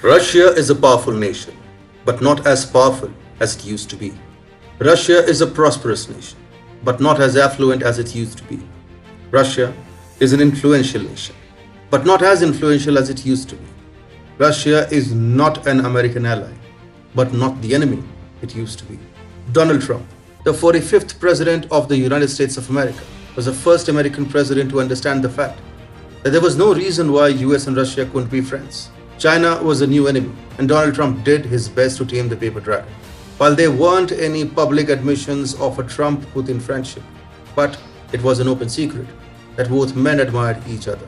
Russia is a powerful nation, but not as powerful as it used to be. Russia is a prosperous nation, but not as affluent as it used to be. Russia is an influential nation, but not as influential as it used to be. Russia is not an American ally, but not the enemy it used to be. Donald Trump, the 45th President of the United States of America, was the first American president to understand the fact that there was no reason why US and Russia couldn't be friends. China was a new enemy, and Donald Trump did his best to tame the paper dragon. While there weren't any public admissions of a Trump-Putin friendship, but it was an open secret that both men admired each other.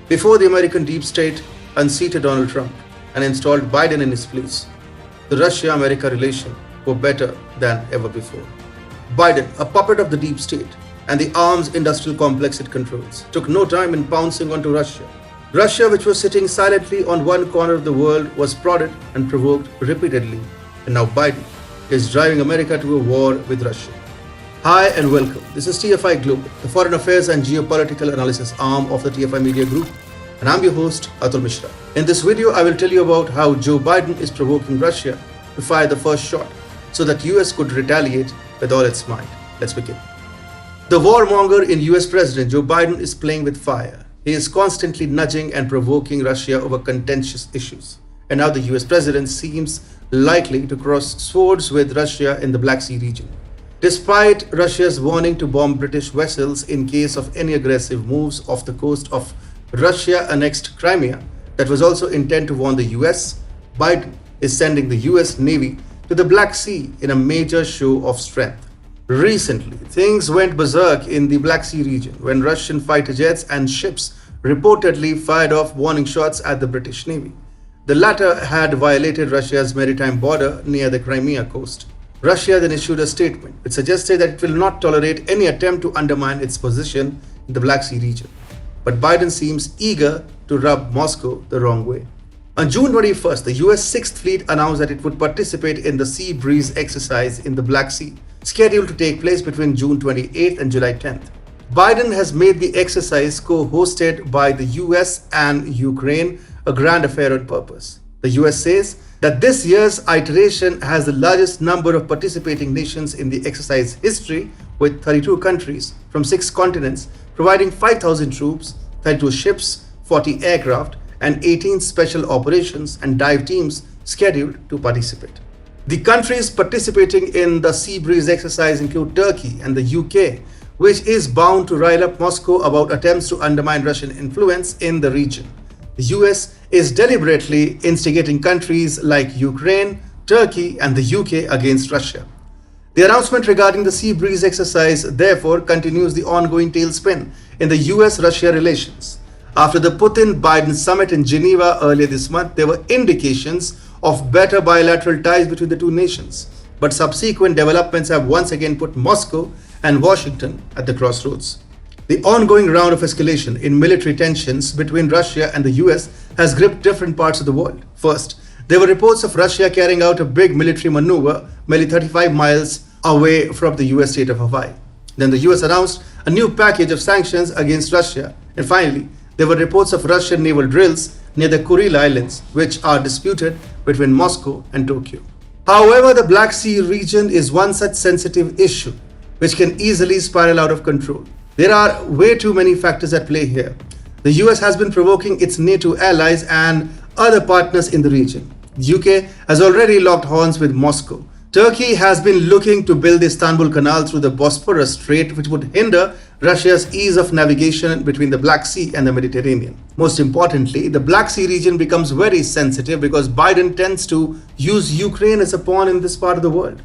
Before the American deep state unseated Donald Trump and installed Biden in his place, the Russia-America relations were better than ever before. Biden, a puppet of the deep state and the arms industrial complex it controls, took no time in pouncing onto Russia. Russia, which was sitting silently on one corner of the world, was prodded and provoked repeatedly, and now Biden is driving America to a war with Russia. Hi and welcome. This is TFI Global, the foreign affairs and geopolitical analysis arm of the TFI Media Group, and I'm your host, Atul Mishra. In this video, I will tell you about how Joe Biden is provoking Russia to fire the first shot so that US could retaliate with all its might. Let's begin. The warmonger in US President Joe Biden is playing with fire. He is constantly nudging and provoking Russia over contentious issues. And now the US president seems likely to cross swords with Russia in the Black Sea region. Despite Russia's warning to bomb British vessels in case of any aggressive moves off the coast of Russia-annexed Crimea, that was also intended to warn the US, Biden is sending the US Navy to the Black Sea in a major show of strength. Recently, things went berserk in the Black Sea region when Russian fighter jets and ships reportedly fired off warning shots at the British Navy. The latter had violated Russia's maritime border near the Crimea coast. Russia then issued a statement which suggested that it will not tolerate any attempt to undermine its position in the Black Sea region. But Biden seems eager to rub Moscow the wrong way. On June 21st, the US 6th Fleet announced that it would participate in the Sea Breeze exercise in the Black Sea, scheduled to take place between June 28th and July 10th. Biden has made the exercise co-hosted by the US and Ukraine a grand affair on purpose. The US says that this year's iteration has the largest number of participating nations in the exercise history, with 32 countries from 6 continents providing 5,000 troops, 32 ships, 40 aircraft, and 18 special operations and dive teams scheduled to participate. The countries participating in the Sea Breeze exercise include Turkey and the UK, which is bound to rile up Moscow about attempts to undermine Russian influence in the region. The US is deliberately instigating countries like Ukraine, Turkey, and the UK against Russia. The announcement regarding the Sea Breeze exercise therefore continues the ongoing tailspin in the US-Russia relations. After the Putin-Biden summit in Geneva earlier this month, there were indications of better bilateral ties between the two nations. But subsequent developments have once again put Moscow and Washington at the crossroads. The ongoing round of escalation in military tensions between Russia and the US has gripped different parts of the world. First, there were reports of Russia carrying out a big military maneuver merely 35 miles away from the US state of Hawaii. Then the US announced a new package of sanctions against Russia. And finally, there were reports of Russian naval drills near the Kuril Islands, which are disputed between Moscow and Tokyo. However, the Black Sea region is one such sensitive issue which can easily spiral out of control. There are way too many factors at play here. The US has been provoking its NATO allies and other partners in the region. The UK has already locked horns with Moscow. Turkey has been looking to build the Istanbul Canal through the Bosphorus Strait, which would hinder Russia's ease of navigation between the Black Sea and the Mediterranean. Most importantly, the Black Sea region becomes very sensitive because Biden tends to use Ukraine as a pawn in this part of the world.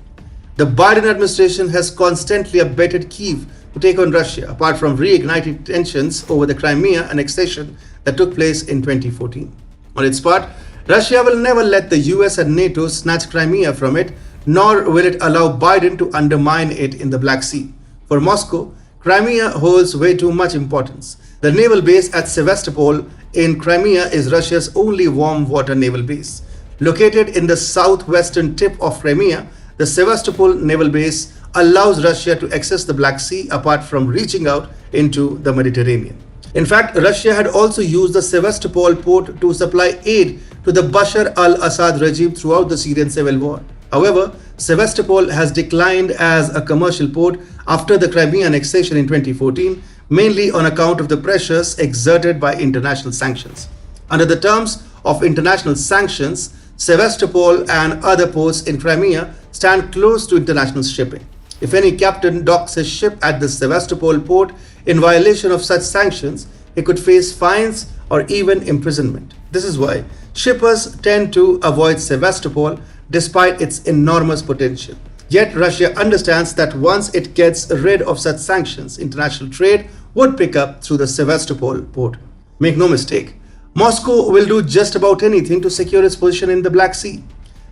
The Biden administration has constantly abetted Kyiv to take on Russia, apart from reignited tensions over the Crimea annexation that took place in 2014. On its part, Russia will never let the US and NATO snatch Crimea from it, nor will it allow Biden to undermine it in the Black Sea. For Moscow, Crimea holds way too much importance. The naval base at Sevastopol in Crimea is Russia's only warm water naval base. Located in the southwestern tip of Crimea, the Sevastopol naval base allows Russia to access the Black Sea apart from reaching out into the Mediterranean. In fact, Russia had also used the Sevastopol port to supply aid to the Bashar al-Assad regime throughout the Syrian civil war. However, Sevastopol has declined as a commercial port after the Crimea annexation in 2014, mainly on account of the pressures exerted by international sanctions. Under the terms of international sanctions, Sevastopol and other ports in Crimea stand close to international shipping. If any captain docks his ship at the Sevastopol port in violation of such sanctions, he could face fines or even imprisonment. This is why shippers tend to avoid Sevastopol despite its enormous potential. Yet Russia understands that once it gets rid of such sanctions, international trade would pick up through the Sevastopol port. Make no mistake, Moscow will do just about anything to secure its position in the Black Sea.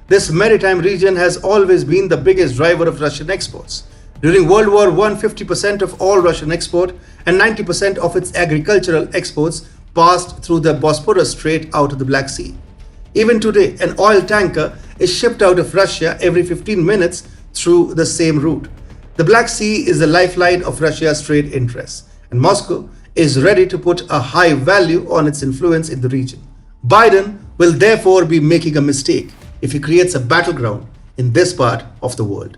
This maritime region has always been the biggest driver of Russian exports. During World War I, 50% of all Russian export and 90% of its agricultural exports passed through the Bosporus Strait out of the Black Sea. Even today, an oil tanker is shipped out of Russia every 15 minutes through the same route. The Black Sea is the lifeline of Russia's trade interests, and Moscow is ready to put a high value on its influence in the region. Biden will therefore be making a mistake if he creates a battleground in this part of the world.